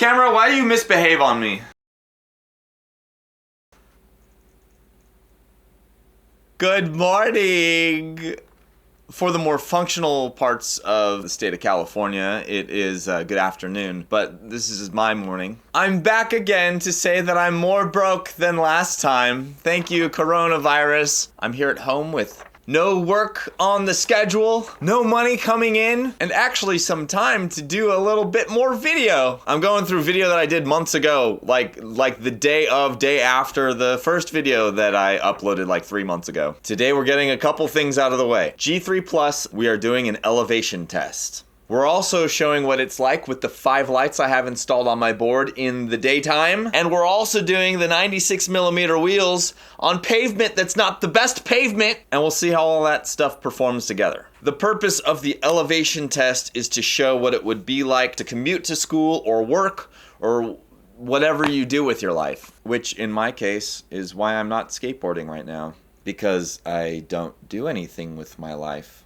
Camera, why do you misbehave on me? Good morning! For the more functional parts of the state of California, it is good afternoon, but this is my morning. I'm back again to say that I'm more broke than last time. Thank you, coronavirus. I'm here at home with no work on the schedule, no money coming in, and actually some time to do a little bit more video. I'm going through video that I did months ago, like the day after the first video that I uploaded like 3 months ago. Today we're getting a couple things out of the way. G3 Plus, we are doing an elevation test. We're also showing what it's like with the 5 lights I have installed on my board in the daytime. And we're also doing the 96mm wheels on pavement that's not the best pavement. And we'll see how all that stuff performs together. The purpose of the elevation test is to show what it would be like to commute to school or work or whatever you do with your life. Which in my case is why I'm not skateboarding right now. Because I don't do anything with my life.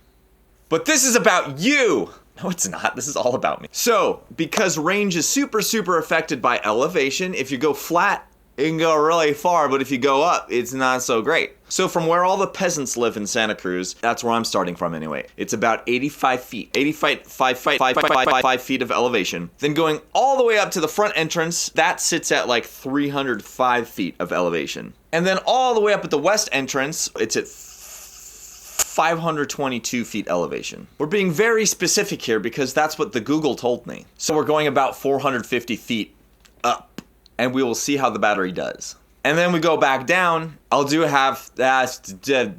But this is about you! No, it's not. This is all about me. So, because range is super affected by elevation, if you go flat, it can go really far, but if you go up, it's not so great. So from where all the peasants live in Santa Cruz, that's where I'm starting from anyway. It's about 85 feet. 5 feet of elevation. Then going all the way up to the front entrance, that sits at like 305 feet of elevation. And then all the way up at the west entrance, it's at 522 feet elevation. We're being very specific here because that's what the Google told me. So we're going about 450 feet up, and we will see how the battery does. And then we go back down. I'll do to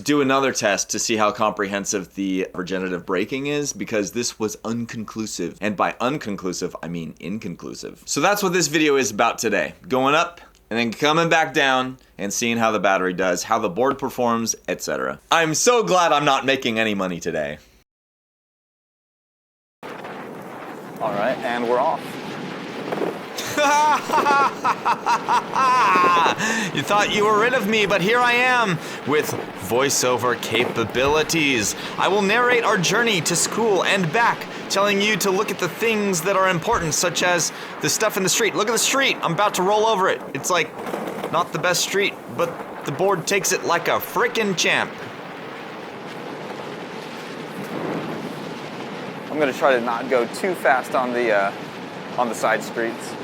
do another test to see how comprehensive the regenerative braking is, because this was unconclusive. And by unconclusive, I mean inconclusive. So that's what this video is about today. Going up, and then coming back down and seeing how the battery does, how the board performs, etc. I'm so glad I'm not making any money today. All right, and we're off. You thought you were rid of me, but here I am with voiceover capabilities. I will narrate our journey to school and back, telling you to look at the things that are important, such as the stuff in the street. Look at the street. I'm about to roll over it. It's like not the best street, but the board takes it like a frickin' champ. I'm gonna try to not go too fast on the side streets,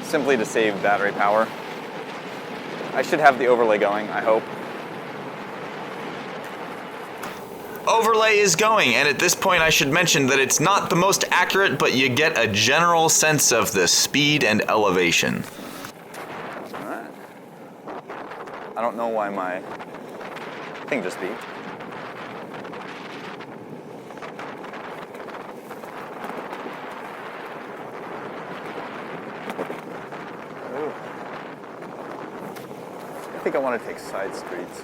simply to save battery power. I should have the overlay going, I hope. Overlay is going, and at this point I should mention that it's not the most accurate, but you get a general sense of the speed and elevation. Alright. I don't know why my thing just beeped. Ooh. I think I want to take side streets.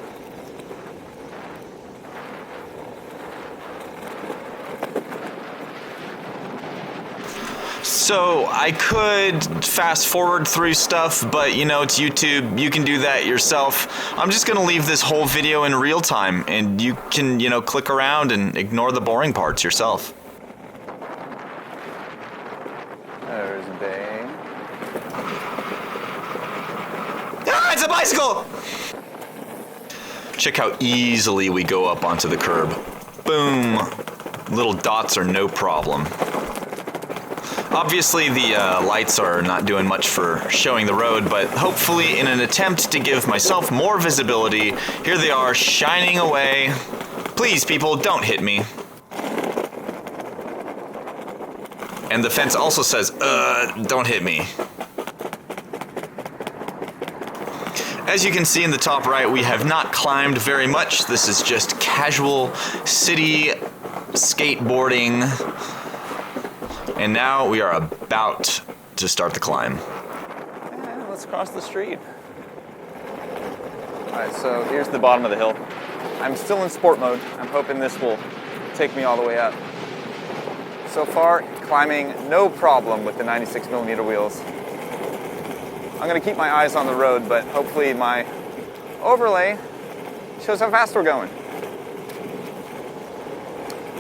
So I could fast forward through stuff, but you know, it's YouTube, you can do that yourself. I'm just gonna leave this whole video in real time, and you can, you know, click around and ignore the boring parts yourself. There's Bay. Ah, it's a bicycle! Check how easily we go up onto the curb. Boom. Little dots are no problem. Obviously the lights are not doing much for showing the road, but hopefully in an attempt to give myself more visibility, here they are shining away. Please people, don't hit me. And the fence also says, don't hit me. As you can see in the top right, we have not climbed very much. This is just casual city skateboarding. And now we are about to start the climb. And let's cross the street. Alright, so here's the bottom of the hill. I'm still in sport mode. I'm hoping this will take me all the way up. So far, climbing no problem with the 96mm wheels. I'm gonna keep my eyes on the road, but hopefully my overlay shows how fast we're going.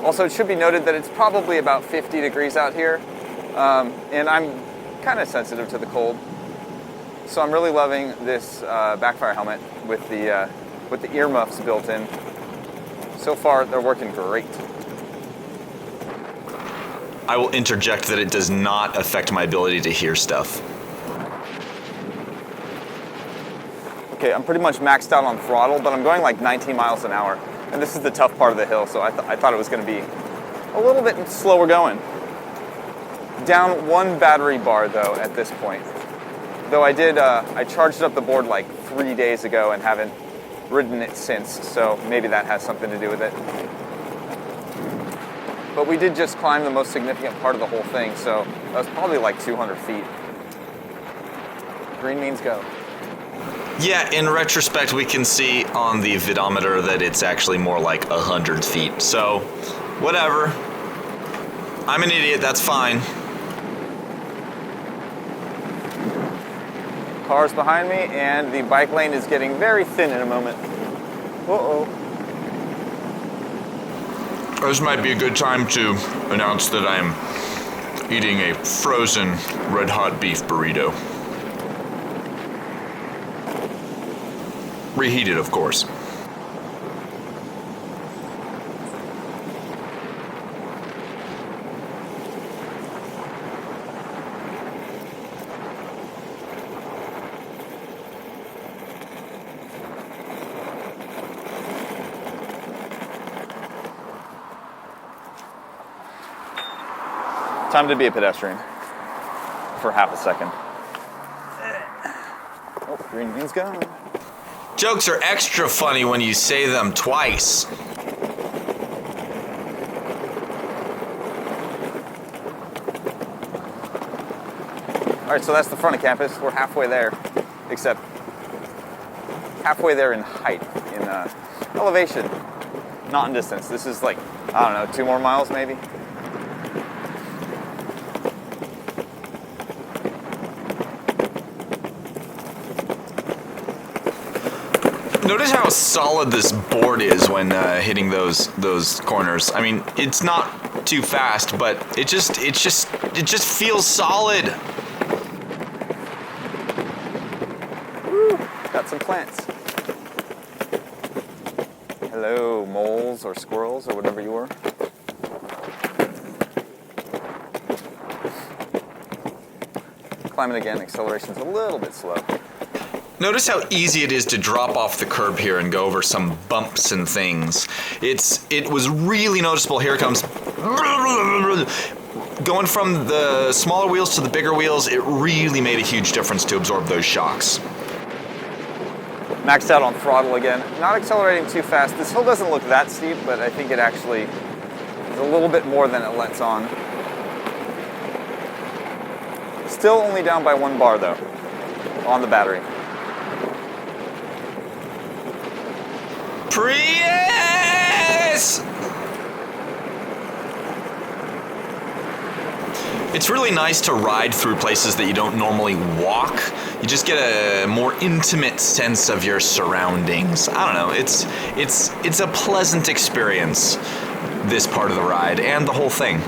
Also, it should be noted that it's probably about 50 degrees out here, And I'm kind of sensitive to the cold. So I'm really loving this Backfire helmet with the earmuffs built in. So far, they're working great. I will interject that it does not affect my ability to hear stuff. Okay, I'm pretty much maxed out on throttle, but I'm going like 19 miles an hour. And this is the tough part of the hill, so I thought it was going to be a little bit slower going. Down one battery bar, though, at this point. Though I charged up the board like 3 days ago and haven't ridden it since, so maybe that has something to do with it. But we did just climb the most significant part of the whole thing, so that was probably like 200 feet. Green means go. Yeah, in retrospect, we can see on the vidometer that it's actually more like 100 feet. So, whatever. I'm an idiot, that's fine. Cars behind me, and the bike lane is getting very thin in a moment. Uh-oh. This might be a good time to announce that I'm eating a frozen red hot beef burrito. Reheated, of course. Time to be a pedestrian for half a second. Oh, green means go. Jokes are extra funny when you say them twice. All right, so that's the front of campus. We're halfway there, except halfway there in height, in elevation, not in distance. This is like, I don't know, 2 more miles maybe. Notice how solid this board is when hitting those corners. I mean, it's not too fast, but it just feels solid. Woo, got some plants. Hello, moles or squirrels or whatever you were. Climbing again, acceleration's a little bit slow. Notice how easy it is to drop off the curb here and go over some bumps and things. It was really noticeable. Here it comes. Going from the smaller wheels to the bigger wheels, it really made a huge difference to absorb those shocks. Maxed out on throttle again. Not accelerating too fast. This hill doesn't look that steep, but I think it actually is a little bit more than it lets on. Still only down by 1 bar though, on the battery. Prius! It's really nice to ride through places that you don't normally walk. You just get a more intimate sense of your surroundings. I don't know, it's a pleasant experience, this part of the ride, and the whole thing.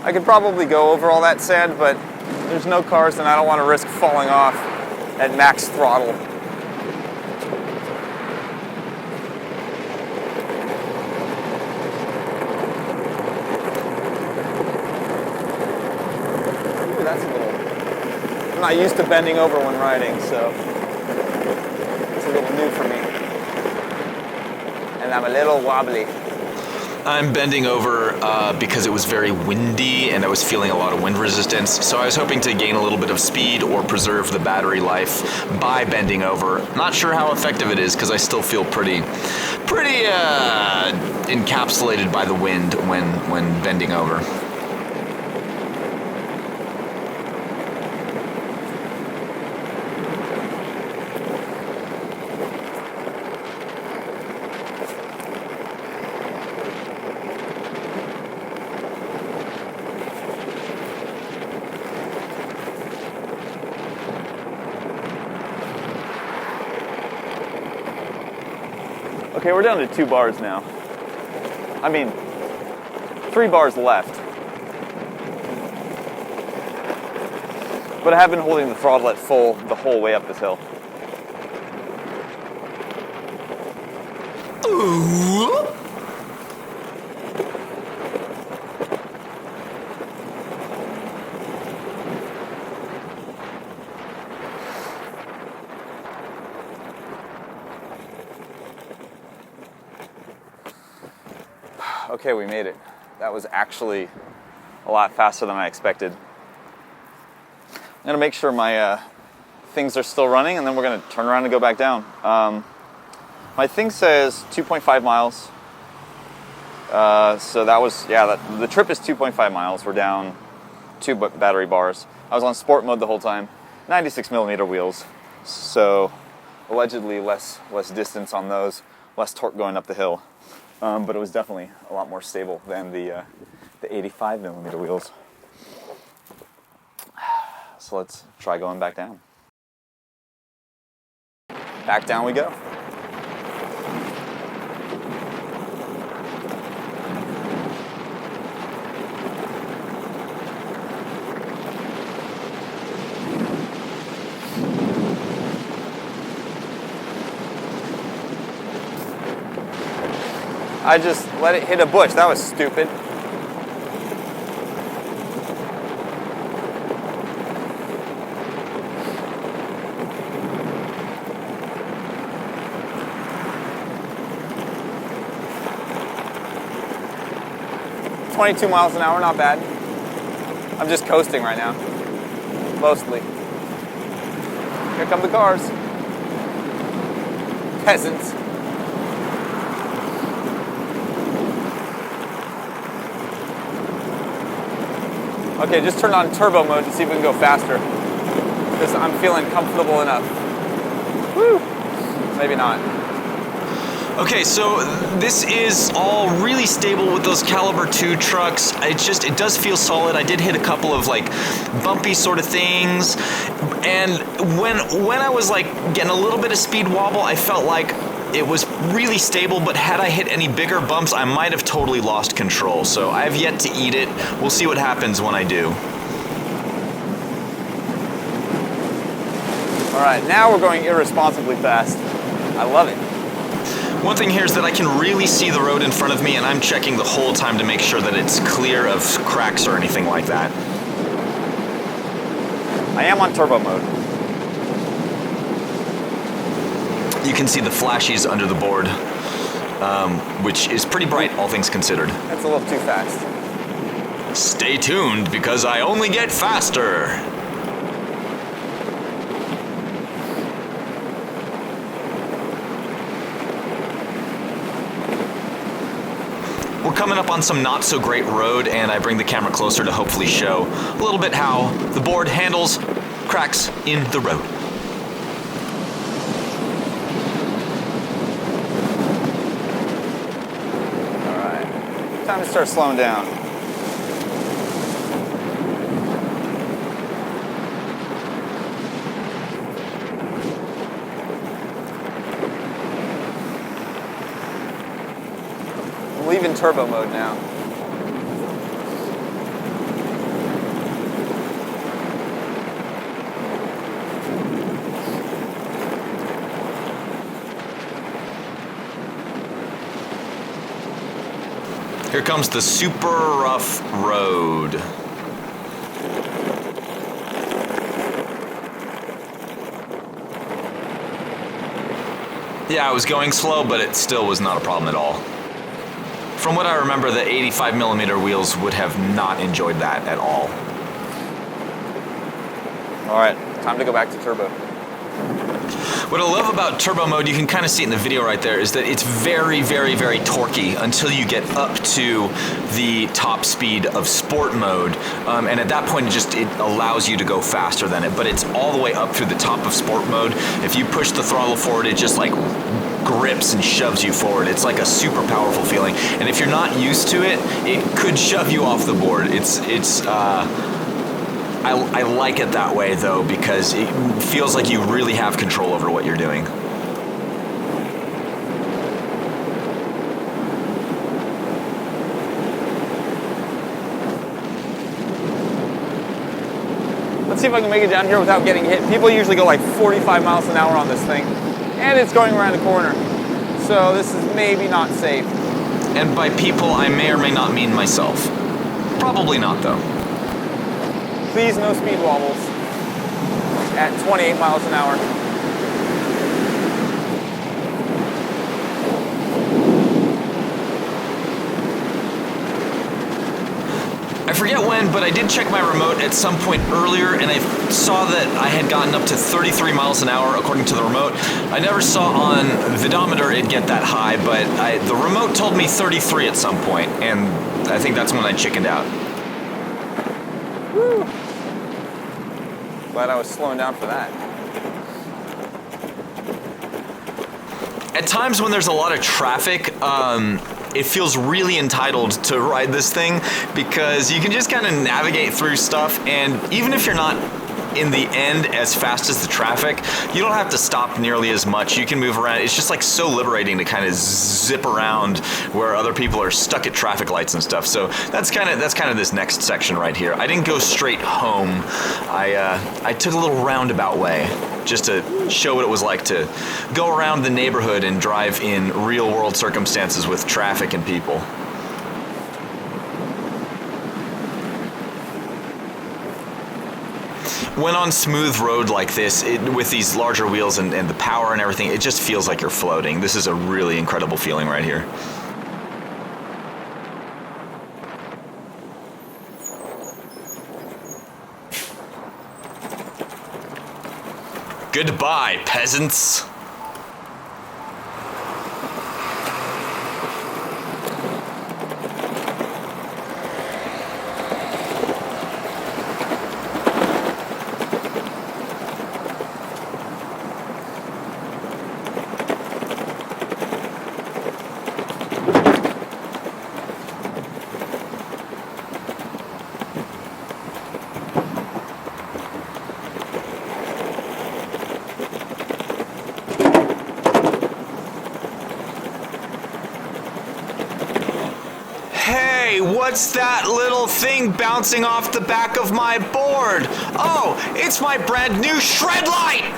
I could probably go over all that sand, but there's no cars and I don't want to risk falling off at max throttle. Ooh, that's a little... I'm not used to bending over when riding, so it's a little new for me. And I'm a little wobbly. I'm bending over because it was very windy and I was feeling a lot of wind resistance, so I was hoping to gain a little bit of speed or preserve the battery life by bending over. Not sure how effective it is because I still feel pretty encapsulated by the wind when bending over. Okay, we're down to 2 bars now. I mean, 3 bars left. But I have been holding the throttle at full the whole way up this hill. Ooh. Okay, we made it. That was actually a lot faster than I expected. I'm gonna make sure my things are still running, and then we're gonna turn around and go back down. My thing says 2.5 miles. So that was, yeah, the trip is 2.5 miles. We're down 2 battery bars. I was on sport mode the whole time. 96 millimeter wheels. So allegedly less distance on those, less torque going up the hill. But it was definitely a lot more stable than the 85 millimeter wheels. So let's try going back down. Back down we go. I just let it hit a bush. That was stupid. "22 miles an hour, not bad. I'm just coasting right now, mostly. Here come the cars. Peasants. Okay, just turn on turbo mode to see if we can go faster, because I'm feeling comfortable enough. Woo! Maybe not. Okay, so this is all really stable with those caliber 2 trucks. It does feel solid. I did hit a couple of like bumpy sort of things, and when I was like getting a little bit of speed wobble, I felt like it was really stable, but had I hit any bigger bumps, I might have totally lost control. So I have yet to eat it. We'll see what happens when I do. All right, now we're going irresponsibly fast. I love it. One thing here is that I can really see the road in front of me, and I'm checking the whole time to make sure that it's clear of cracks or anything like that. I am on turbo mode. You can see the flashies under the board, which is pretty bright, all things considered. That's a little too fast. Stay tuned, because I only get faster. We're coming up on some not so great road, and I bring the camera closer to hopefully show a little bit how the board handles cracks in the road. Time to start slowing down. I'm leaving turbo mode now. Here comes the super rough road. Yeah, I was going slow, but it still was not a problem at all. From what I remember, the 85 millimeter wheels would have not enjoyed that at all. All right, time to go back to turbo. What I love about turbo mode, you can kind of see it in the video right there, is that it's very, very, very torquey until you get up to the top speed of sport mode. And at that point, it allows you to go faster than it. But it's all the way up through the top of sport mode. If you push the throttle forward, it just like grips and shoves you forward. It's like a super powerful feeling. And if you're not used to it, it could shove you off the board. I like it that way though, because it feels like you really have control over what you're doing. see if I can make it down here without getting hit. People usually go like 45 miles an hour on this thing, and it's going around a corner. So this is maybe not safe. And by people, I may or may not mean myself. Probably not, though. Please no speed wobbles at 28 miles an hour. I forget when, but I did check my remote at some point earlier, and I saw that I had gotten up to 33 miles an hour according to the remote. I never saw on Vidometer it get that high, but the remote told me 33 at some point, and I think that's when I chickened out. Woo. Glad I was slowing down for that. At times when there's a lot of traffic, it feels really entitled to ride this thing because you can just kind of navigate through stuff, and even if you're not in the end as fast as the traffic, you don't have to stop nearly as much. You can move around. It's just like so liberating to kind of zip around where other people are stuck at traffic lights and stuff. So that's kind of this next section right here. I didn't go straight home. I took a little roundabout way just to show what it was like to go around the neighborhood and drive in real world circumstances with traffic and people. When on smooth road like this, with these larger wheels and the power and everything, it just feels like you're floating. This is a really incredible feeling right here. Goodbye, peasants. Hey, what's that little thing bouncing off the back of my board? Oh, it's my brand new shred light!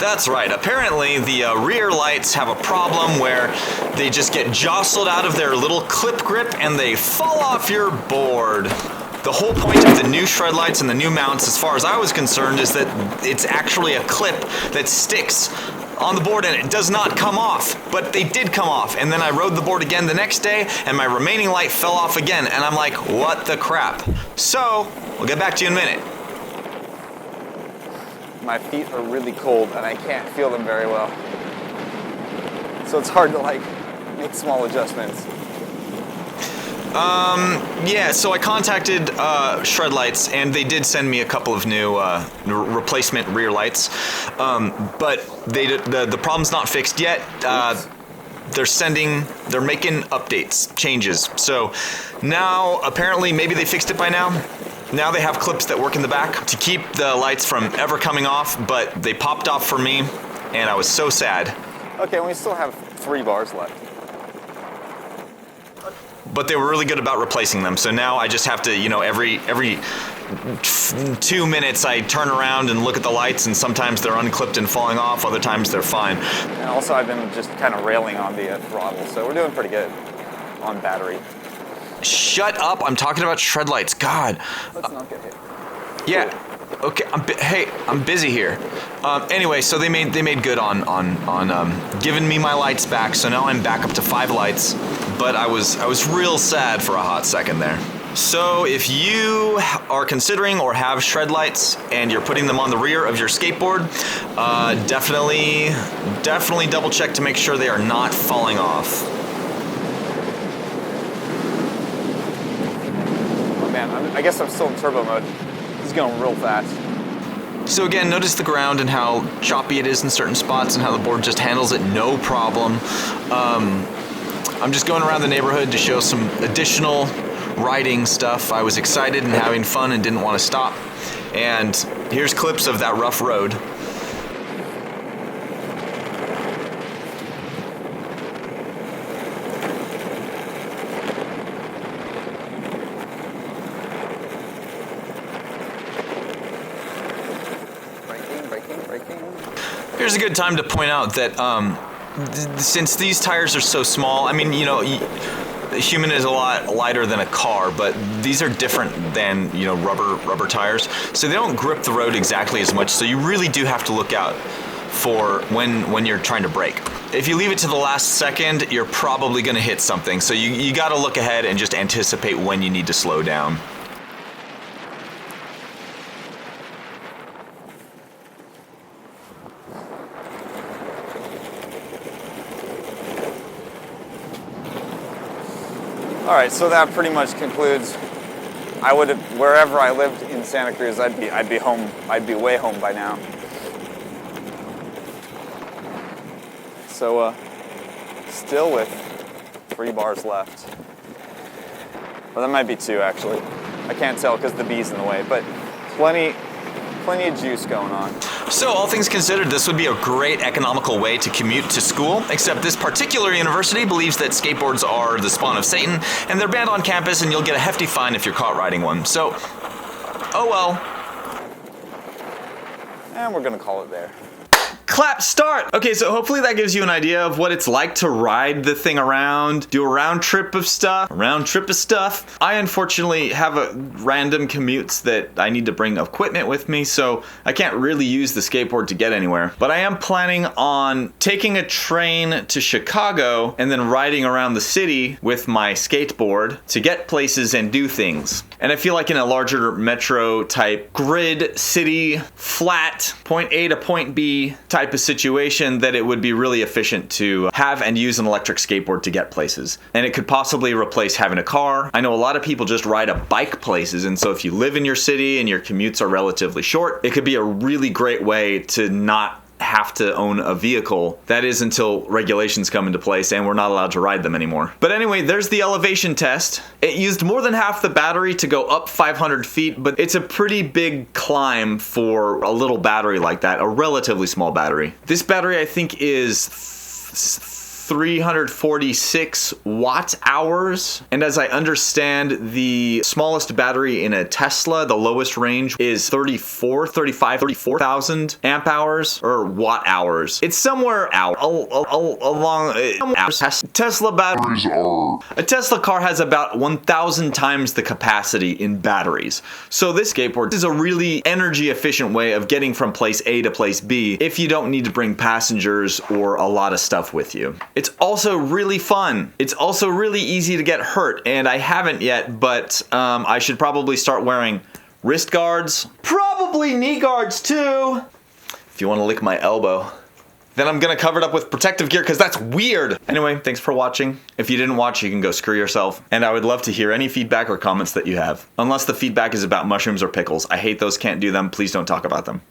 That's right, apparently the rear lights have a problem where they just get jostled out of their little clip grip and they fall off your board. The whole point of the new shred lights and the new mounts, as far as I was concerned, is that it's actually a clip that sticks on the board and it does not come off, but they did come off. And then I rode the board again the next day and my remaining light fell off again, and I'm like, what the crap? So, we'll get back to you in a minute. My feet are really cold and I can't feel them very well. So it's hard to like make small adjustments. Yeah, so I contacted Shred Lights, and they did send me a couple of new replacement rear lights, but the problem's not fixed yet. They're making updates, changes. So now, apparently, maybe they fixed it by now. Now they have clips that work in the back to keep the lights from ever coming off, but they popped off for me, and I was so sad. Okay, we still have 3 bars left. But they were really good about replacing them. So now I just have to, every 2 minutes I turn around and look at the lights, and sometimes they're unclipped and falling off, other times they're fine. And also I've been just kind of railing on the throttle, so we're doing pretty good on battery. Shut up, I'm talking about Shred Lights, God. Let's not get hit. Yeah. Okay. I'm busy here. Anyway, so they made good on giving me my lights back. So now I'm back up to 5 lights. But I was real sad for a hot second there. So if you are considering or have Shred Lights and you're putting them on the rear of your skateboard, definitely double check to make sure they are not falling off. Oh man, I guess I'm still in turbo mode. This is going real fast. So again, notice the ground and how choppy it is in certain spots and how the board just handles it no problem. I'm just going around the neighborhood to show some additional riding stuff. I was excited and having fun and didn't want to stop. And here's clips of that rough road. Here's a good time to point out that since these tires are so small, I mean, you know, a human is a lot lighter than a car, but these are different than, you know, rubber tires. So they don't grip the road exactly as much. So you really do have to look out for when you're trying to brake. If you leave it to the last second, you're probably going to hit something. So you got to look ahead and just anticipate when you need to slow down. All right, so that pretty much concludes. Wherever I lived in Santa Cruz, I'd be home. I'd be way home by now. So, still with 3 bars left. Well, that might be 2 actually. I can't tell because the B's in the way, but plenty of juice going on. So all things considered, this would be a great economical way to commute to school, except this particular university believes that skateboards are the spawn of Satan, and they're banned on campus, and you'll get a hefty fine if you're caught riding one. So, oh well. And we're gonna call it there. Clap start! Okay, so hopefully that gives you an idea of what it's like to ride the thing around, do a round trip of stuff. I unfortunately have a random commutes that I need to bring equipment with me, so I can't really use the skateboard to get anywhere. But I am planning on taking a train to Chicago and then riding around the city with my skateboard to get places and do things. And I feel like in a larger metro type grid, city, flat, point A to point B type of situation, that it would be really efficient to have and use an electric skateboard to get places. And it could possibly replace having a car. I know a lot of people just ride a bike places, and so if you live in your city and your commutes are relatively short, it could be a really great way to not have to own a vehicle. That is until regulations come into place and we're not allowed to ride them anymore. But anyway, there's the elevation test. It used more than half the battery to go up 500 feet, but it's a pretty big climb for a little battery like that, a relatively small battery. This battery I think is 346 watt hours, and as I understand, the smallest battery in a Tesla, the lowest range, is 34,000 amp hours or watt hours. It's somewhere out along Tesla batteries are. A Tesla car has about 1,000 times the capacity in batteries. So this skateboard is a really energy efficient way of getting from place A to place B if you don't need to bring passengers or a lot of stuff with you. It's also really fun. It's also really easy to get hurt, and I haven't yet, but I should probably start wearing wrist guards, probably knee guards too, if you want to lick my elbow. Then I'm gonna cover it up with protective gear because that's weird. Anyway, thanks for watching. If you didn't watch, you can go screw yourself. And I would love to hear any feedback or comments that you have. Unless the feedback is about mushrooms or pickles. I hate those, can't do them. Please don't talk about them.